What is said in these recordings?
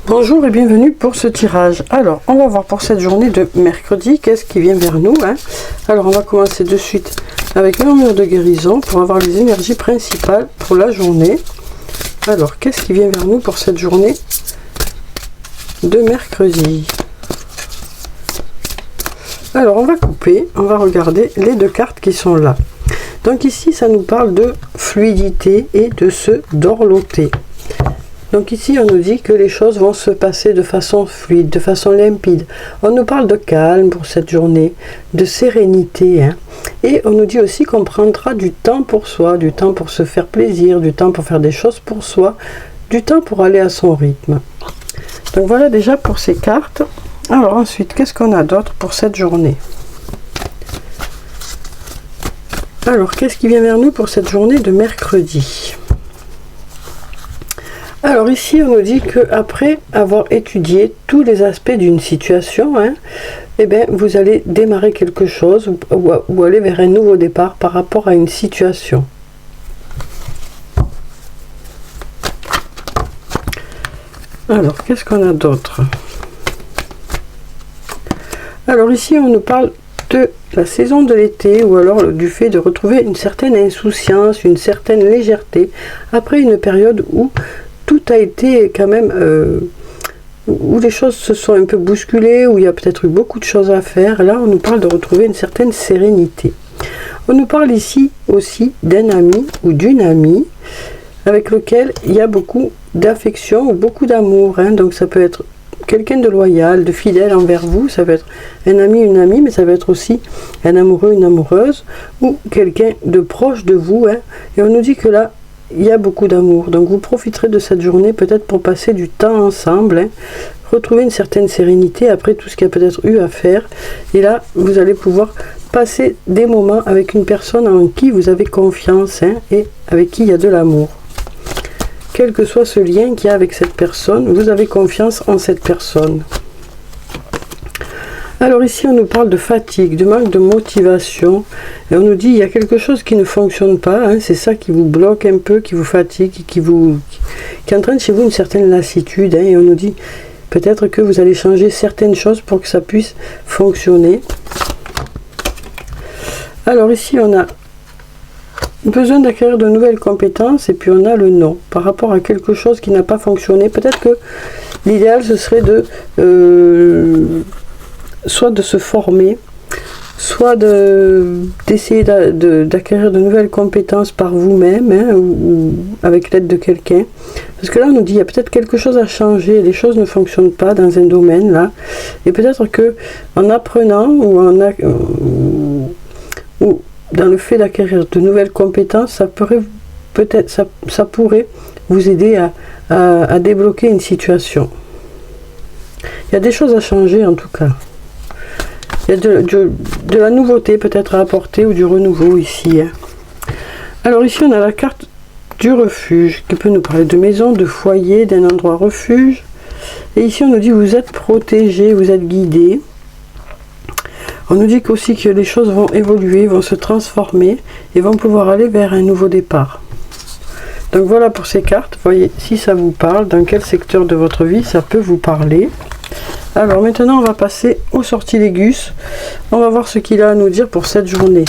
Bonjour et bienvenue pour ce tirage. Alors, on va voir pour cette journée de mercredi, qu'est-ce qui vient vers nous. Alors, on va commencer de suite avec l'armure de guérison pour avoir les énergies principales pour la journée. Alors, qu'est-ce qui vient vers nous pour cette journée de mercredi? Alors, on va couper, on va regarder les deux cartes qui sont là. Donc ici, ça nous parle de fluidité et de se dorloter. Donc ici, on nous dit que les choses vont se passer de façon fluide, de façon limpide. On nous parle de calme pour cette journée, de sérénité. Et on nous dit aussi qu'on prendra du temps pour soi, du temps pour se faire plaisir, du temps pour faire des choses pour soi, du temps pour aller à son rythme. Donc voilà déjà pour ces cartes. Alors ensuite, qu'est-ce qu'on a d'autre pour cette journée? Alors, qu'est-ce qui vient vers nous pour cette journée de mercredi? Alors ici, on nous dit qu'après avoir étudié tous les aspects d'une situation, eh bien, vous allez démarrer quelque chose ou aller vers un nouveau départ par rapport à une situation. Alors, qu'est-ce qu'on a d'autre? Alors ici, on nous parle de la saison de l'été ou alors du fait de retrouver une certaine insouciance, une certaine légèreté après une période où tout a été quand même, où les choses se sont un peu bousculées, où il y a peut-être eu beaucoup de choses à faire. Là, on nous parle de retrouver une certaine sérénité. On nous parle ici aussi d'un ami ou d'une amie avec lequel il y a beaucoup d'affection ou beaucoup d'amour. Donc ça peut être quelqu'un de loyal, de fidèle envers vous, ça peut être un ami, une amie, mais ça peut être aussi un amoureux, une amoureuse, ou quelqu'un de proche de vous. Et on nous dit que là, il y a beaucoup d'amour, donc vous profiterez de cette journée peut-être pour passer du temps ensemble, retrouver une certaine sérénité après tout ce qu'il y a peut-être eu à faire, et là vous allez pouvoir passer des moments avec une personne en qui vous avez confiance et avec qui il y a de l'amour. Quel que soit ce lien qu'il y a avec cette personne, vous avez confiance en cette personne. Alors ici, on nous parle de fatigue, de manque de motivation. Et on nous dit, il y a quelque chose qui ne fonctionne pas. C'est ça qui vous bloque un peu, qui vous fatigue, qui entraîne chez vous une certaine lassitude. Et on nous dit, peut-être que vous allez changer certaines choses pour que ça puisse fonctionner. Alors ici, on a besoin d'acquérir de nouvelles compétences. Et puis on a le non. Par rapport à quelque chose qui n'a pas fonctionné, peut-être que l'idéal, ce serait soit de se former, soit d'essayer d'acquérir de nouvelles compétences par vous-même ou avec l'aide de quelqu'un. Parce que là, on nous dit qu'il y a peut-être quelque chose à changer, les choses ne fonctionnent pas dans un domaine là. Et peut-être que en apprenant ou dans le fait d'acquérir de nouvelles compétences, ça pourrait vous aider à débloquer une situation. Il y a des choses à changer en tout cas. Il y a de la nouveauté peut-être à apporter ou du renouveau ici. Alors ici on a la carte du refuge qui peut nous parler de maison, de foyer, d'un endroit refuge. Et ici on nous dit vous êtes protégé, vous êtes guidé. On nous dit aussi que les choses vont évoluer, vont se transformer et vont pouvoir aller vers un nouveau départ. Donc voilà pour ces cartes. Voyez si ça vous parle, dans quel secteur de votre vie ça peut vous parler. Alors maintenant on va passer au sortilègus. On va voir ce qu'il a à nous dire pour cette journée.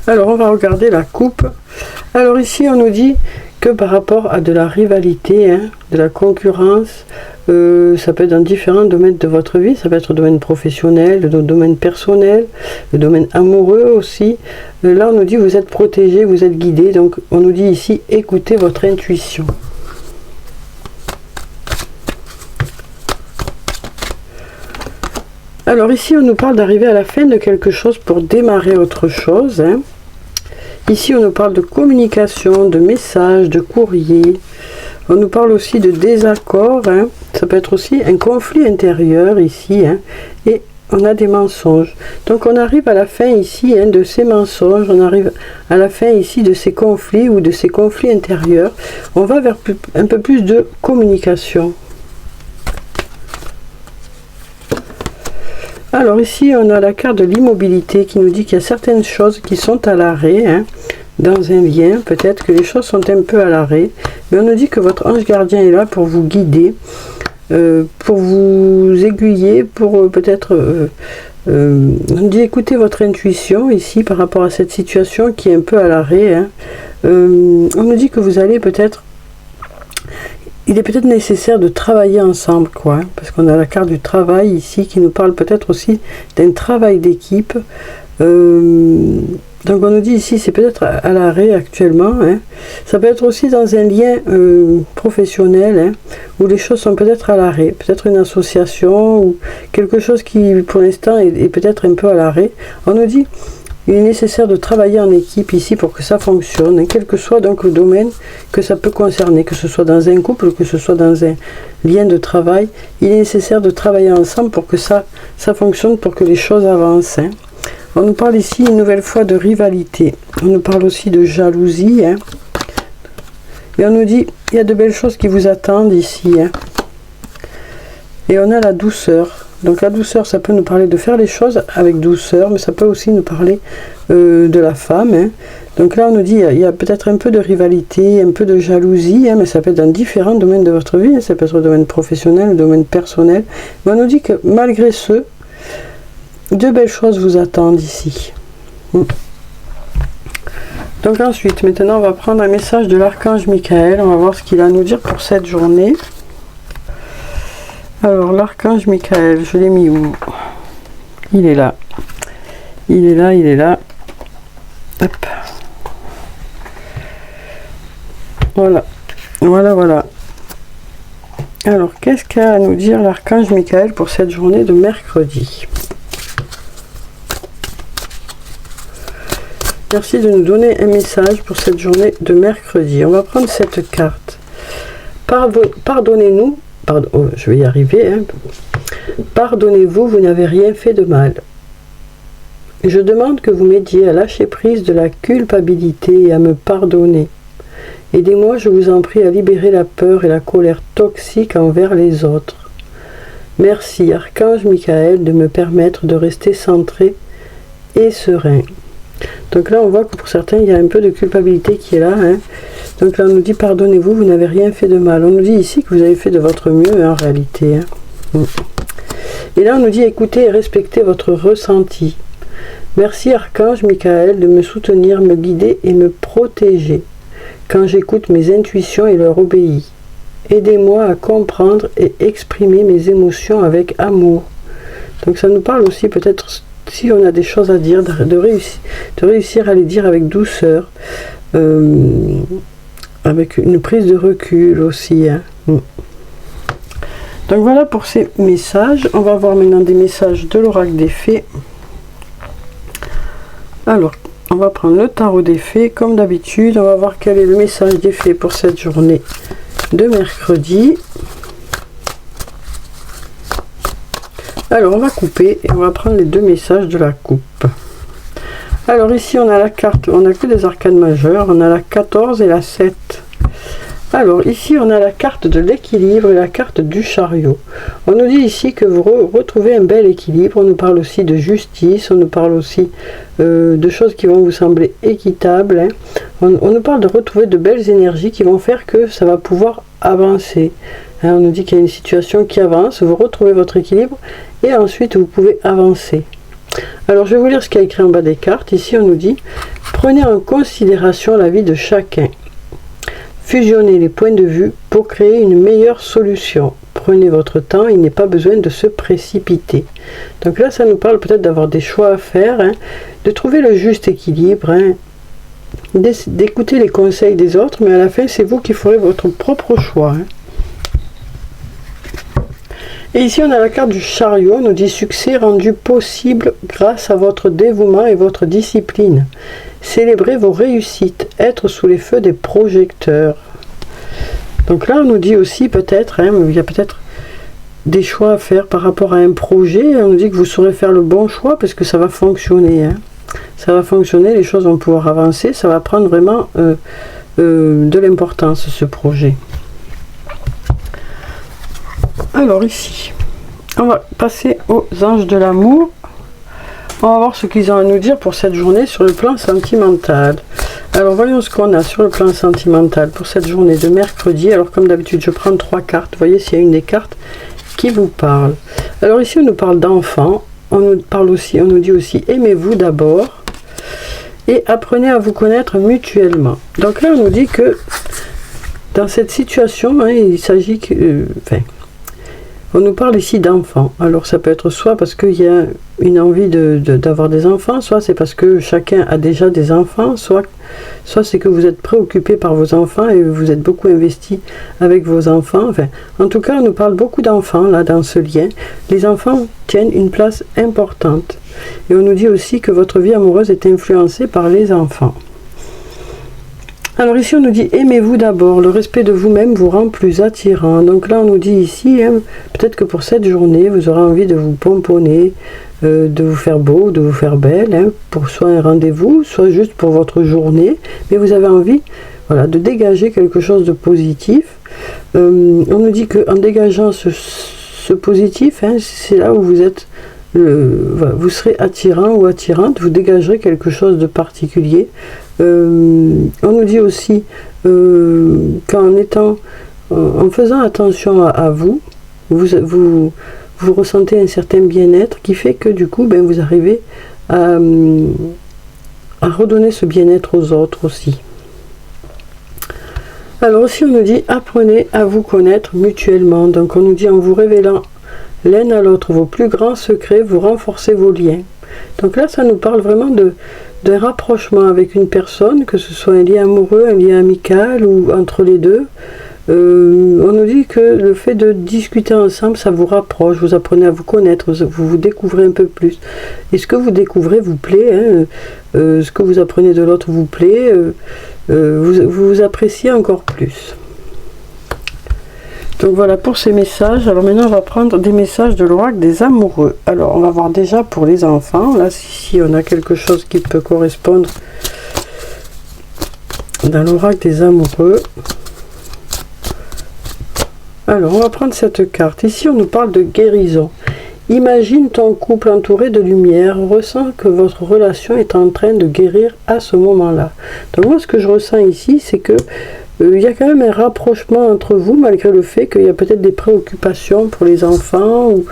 Alors on va regarder la coupe. Alors ici on nous dit que par rapport à de la rivalité, de la concurrence, ça peut être dans différents domaines de votre vie, ça peut être le domaine professionnel, le domaine personnel, le domaine amoureux aussi. Là on nous dit vous êtes protégé, vous êtes guidé, donc on nous dit ici écoutez votre intuition. Alors ici on nous parle d'arriver à la fin de quelque chose pour démarrer autre chose. Ici on nous parle de communication, de messages, de courrier. On nous parle aussi de désaccord, ça peut être aussi un conflit intérieur ici, et on a des mensonges. Donc on arrive à la fin ici de ces mensonges, on arrive à la fin ici de ces conflits ou de ces conflits intérieurs. On va vers un peu plus de communication. Alors ici on a la carte de l'immobilité qui nous dit qu'il y a certaines choses qui sont à l'arrêt. dans un lien, peut-être que les choses sont un peu à l'arrêt, mais on nous dit que votre ange gardien est là pour vous guider, pour vous aiguiller, pour peut-être... on dit écoutez votre intuition ici par rapport à cette situation qui est un peu à l'arrêt. Hein. On nous dit que vous allez peut-être... Il est peut-être nécessaire de travailler ensemble, quoi, hein, parce qu'on a la carte du travail ici qui nous parle peut-être aussi d'un travail d'équipe. Donc on nous dit ici, c'est peut-être à l'arrêt actuellement. Hein. Ça peut être aussi dans un lien professionnel, hein, où les choses sont peut-être à l'arrêt. Peut-être une association ou quelque chose qui, pour l'instant, est peut-être un peu à l'arrêt. On nous dit, il est nécessaire de travailler en équipe ici pour que ça fonctionne, hein, quel que soit donc le domaine que ça peut concerner, que ce soit dans un couple, que ce soit dans un lien de travail. Il est nécessaire de travailler ensemble pour que ça fonctionne, pour que les choses avancent. Hein. On nous parle ici une nouvelle fois de rivalité. On nous parle aussi de jalousie. Hein. Et on nous dit, il y a de belles choses qui vous attendent ici. Hein. Et on a la douceur. Donc la douceur, ça peut nous parler de faire les choses avec douceur, mais ça peut aussi nous parler de la femme. Hein. Donc là, on nous dit, il y a peut-être un peu de rivalité, un peu de jalousie, hein, mais ça peut être dans différents domaines de votre vie. Hein. Ça peut être le domaine professionnel, le domaine personnel. Mais on nous dit que malgré ce, de belles choses vous attendent ici. Donc ensuite, maintenant on va prendre un message de l'archange Michael. On va voir ce qu'il a à nous dire pour cette journée. Alors l'archange Michael, je l'ai mis où? Il est là. Il est là, il est là. Hop. Voilà. Voilà, voilà. Alors, qu'est-ce qu'a à nous dire l'archange Michael pour cette journée de mercredi? Merci de nous donner un message pour cette journée de mercredi. On va prendre cette carte. Pardonnez-nous. Je vais y arriver. Hein. Pardonnez-vous, vous n'avez rien fait de mal. Je demande que vous m'aidiez à lâcher prise de la culpabilité et à me pardonner. Aidez-moi, je vous en prie, à libérer la peur et la colère toxique envers les autres. Merci, archange Michael, de me permettre de rester centré et serein. Donc là, on voit que pour certains, il y a un peu de culpabilité qui est là. Hein. Donc là, on nous dit, pardonnez-vous, vous n'avez rien fait de mal. On nous dit ici que vous avez fait de votre mieux, hein, en réalité. Hein. Et là, on nous dit, écoutez et respectez votre ressenti. Merci, archange Michael, de me soutenir, me guider et me protéger quand j'écoute mes intuitions et leur obéis. Aidez-moi à comprendre et exprimer mes émotions avec amour. Donc ça nous parle aussi peut-être... Si on a des choses à dire, de réussir à les dire avec douceur, avec une prise de recul aussi. Hein. Donc voilà pour ces messages. On va voir maintenant des messages de l'oracle des fées. Alors, on va prendre le tarot des fées. Comme d'habitude, on va voir quel est le message des fées pour cette journée de mercredi. Alors on va couper et on va prendre les deux messages de la coupe. Alors ici on a la carte, on n'a que des arcanes majeures, on a la 14 et la 7. Alors ici on a la carte de l'équilibre et la carte du chariot. On nous dit ici que vous retrouvez un bel équilibre, on nous parle aussi de justice, on nous parle aussi de choses qui vont vous sembler équitables. Hein. On nous parle de retrouver de belles énergies qui vont faire que ça va pouvoir avancer. Hein, on nous dit qu'il y a une situation qui avance, vous retrouvez votre équilibre et ensuite vous pouvez avancer. Alors je vais vous lire ce qu'il y a écrit en bas des cartes. Ici on nous dit, prenez en considération la vie de chacun. Fusionnez les points de vue pour créer une meilleure solution. Prenez votre temps, il n'est pas besoin de se précipiter. Donc là ça nous parle peut-être d'avoir des choix à faire, hein, de trouver le juste équilibre, hein, d'écouter les conseils des autres, mais à la fin c'est vous qui ferez votre propre choix. Hein. Et ici on a la carte du chariot, on nous dit succès rendu possible grâce à votre dévouement et votre discipline. Célébrez vos réussites, être sous les feux des projecteurs. Donc là on nous dit aussi peut-être, hein, il y a peut-être des choix à faire par rapport à un projet. On nous dit que vous saurez faire le bon choix parce que ça va fonctionner. Hein. Ça va fonctionner, les choses vont pouvoir avancer, ça va prendre vraiment de l'importance ce projet. Alors ici, on va passer aux anges de l'amour. On va voir ce qu'ils ont à nous dire pour cette journée sur le plan sentimental. Alors voyons ce qu'on a sur le plan sentimental pour cette journée de mercredi. Alors comme d'habitude, je prends 3 cartes. Vous voyez s'il y a une des cartes qui vous parle. Alors ici, on nous parle d'enfants. On nous dit aussi aimez-vous d'abord et apprenez à vous connaître mutuellement. Donc là, on nous dit que dans cette situation, hein, il s'agit que... on nous parle ici d'enfants. Alors ça peut être soit parce qu'il y a une envie d'avoir des enfants, soit c'est parce que chacun a déjà des enfants, soit c'est que vous êtes préoccupé par vos enfants et vous êtes beaucoup investi avec vos enfants. Enfin, en tout cas, on nous parle beaucoup d'enfants là dans ce lien. Les enfants tiennent une place importante. Et on nous dit aussi que votre vie amoureuse est influencée par les enfants. Alors ici on nous dit aimez-vous d'abord, le respect de vous-même vous rend plus attirant. Donc là on nous dit ici, hein, peut-être que pour cette journée vous aurez envie de vous pomponner, de vous faire beau, de vous faire belle, hein, pour soit un rendez-vous, soit juste pour votre journée, mais vous avez envie, voilà, de dégager quelque chose de positif. On nous dit qu'en dégageant ce positif, hein, c'est là où vous êtes, voilà, vous serez attirant ou attirante, vous dégagerez quelque chose de particulier. On nous dit aussi qu'en faisant attention à vous, vous ressentez un certain bien-être qui fait que du coup vous arrivez à redonner ce bien-être aux autres aussi. Alors aussi on nous dit apprenez à vous connaître mutuellement. Donc on nous dit en vous révélant l'un à l'autre vos plus grands secrets, vous renforcez vos liens. Donc là ça nous parle vraiment d'un rapprochement avec une personne, que ce soit un lien amoureux, un lien amical ou entre les deux. On nous dit que le fait de discuter ensemble, ça vous rapproche, vous apprenez à vous connaître, vous découvrez un peu plus. Et ce que vous découvrez vous plaît, hein, ce que vous apprenez de l'autre vous plaît, vous appréciez encore plus. Donc voilà pour ces messages. Alors maintenant on va prendre des messages de l'oracle des amoureux. Alors on va voir déjà pour les enfants. Là si on a quelque chose qui peut correspondre dans l'oracle des amoureux. Alors on va prendre cette carte. Ici on nous parle de guérison. Imagine ton couple entouré de lumière. Ressens que votre relation est en train de guérir à ce moment-là. Donc moi ce que je ressens ici c'est que il y a quand même un rapprochement entre vous, malgré le fait qu'il y a peut-être des préoccupations pour les enfants. Ou,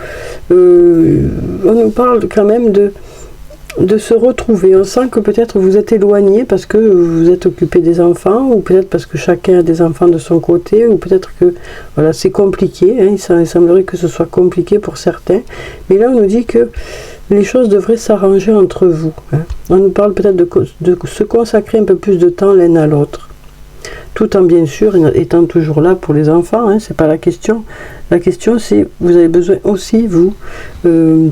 on nous parle quand même de se retrouver. On sent que peut-être vous êtes éloigné parce que vous êtes occupé des enfants, ou peut-être parce que chacun a des enfants de son côté, ou peut-être que voilà, c'est compliqué. Hein, il semblerait que ce soit compliqué pour certains. Mais là, on nous dit que les choses devraient s'arranger entre vous. Hein. On nous parle peut-être de se consacrer un peu plus de temps l'un à l'autre. Tout en bien sûr étant toujours là pour les enfants, hein, c'est pas la question. La question c'est, vous avez besoin aussi, vous, de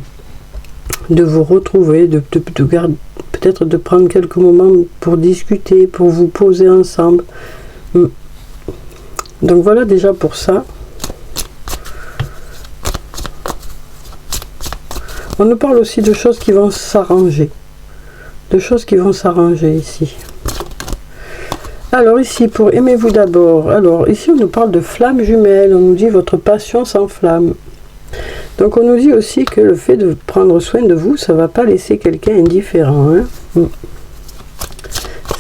vous retrouver, peut-être de prendre quelques moments pour discuter, pour vous poser ensemble. Donc voilà déjà pour ça. On nous parle aussi de choses qui vont s'arranger. De choses qui vont s'arranger ici. Alors ici, pour aimez-vous d'abord, alors ici on nous parle de flammes jumelles, on nous dit votre passion s'enflamme. Donc on nous dit aussi que le fait de prendre soin de vous, ça ne va pas laisser quelqu'un indifférent. Hein.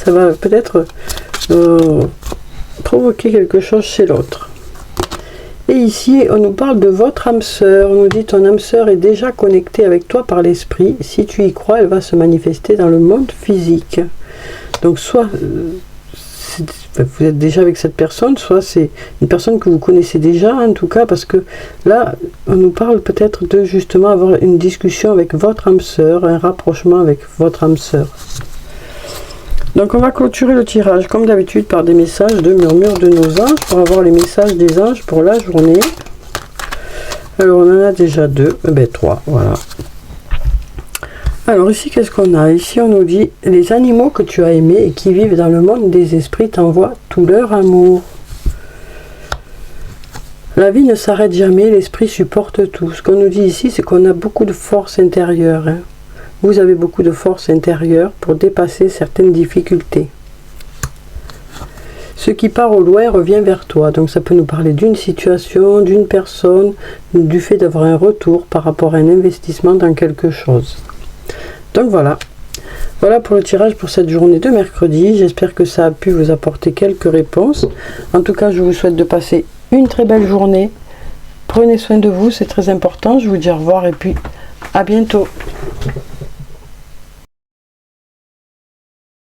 Ça va peut-être provoquer quelque chose chez l'autre. Et ici, on nous parle de votre âme sœur. On nous dit ton âme sœur est déjà connectée avec toi par l'esprit. Si tu y crois, elle va se manifester dans le monde physique. Donc soit... vous êtes déjà avec cette personne, soit c'est une personne que vous connaissez déjà en tout cas, parce que là on nous parle peut-être de justement avoir une discussion avec votre âme sœur, un rapprochement avec votre âme sœur. Donc on va clôturer le tirage comme d'habitude par des messages de murmure de nos anges pour avoir les messages des anges pour la journée. Alors on en a déjà 3, voilà. Alors ici, qu'est-ce qu'on a? Ici, on nous dit, les animaux que tu as aimés et qui vivent dans le monde des esprits t'envoient tout leur amour. La vie ne s'arrête jamais, l'esprit supporte tout. Ce qu'on nous dit ici, c'est qu'on a beaucoup de force intérieure. Hein. Vous avez beaucoup de force intérieure pour dépasser certaines difficultés. Ce qui part au loin revient vers toi. Donc ça peut nous parler d'une situation, d'une personne, du fait d'avoir un retour par rapport à un investissement dans quelque chose. Donc voilà. Voilà pour le tirage pour cette journée de mercredi. J'espère que ça a pu vous apporter quelques réponses. En tout cas, je vous souhaite de passer une très belle journée. Prenez soin de vous, c'est très important. Je vous dis au revoir et puis à bientôt.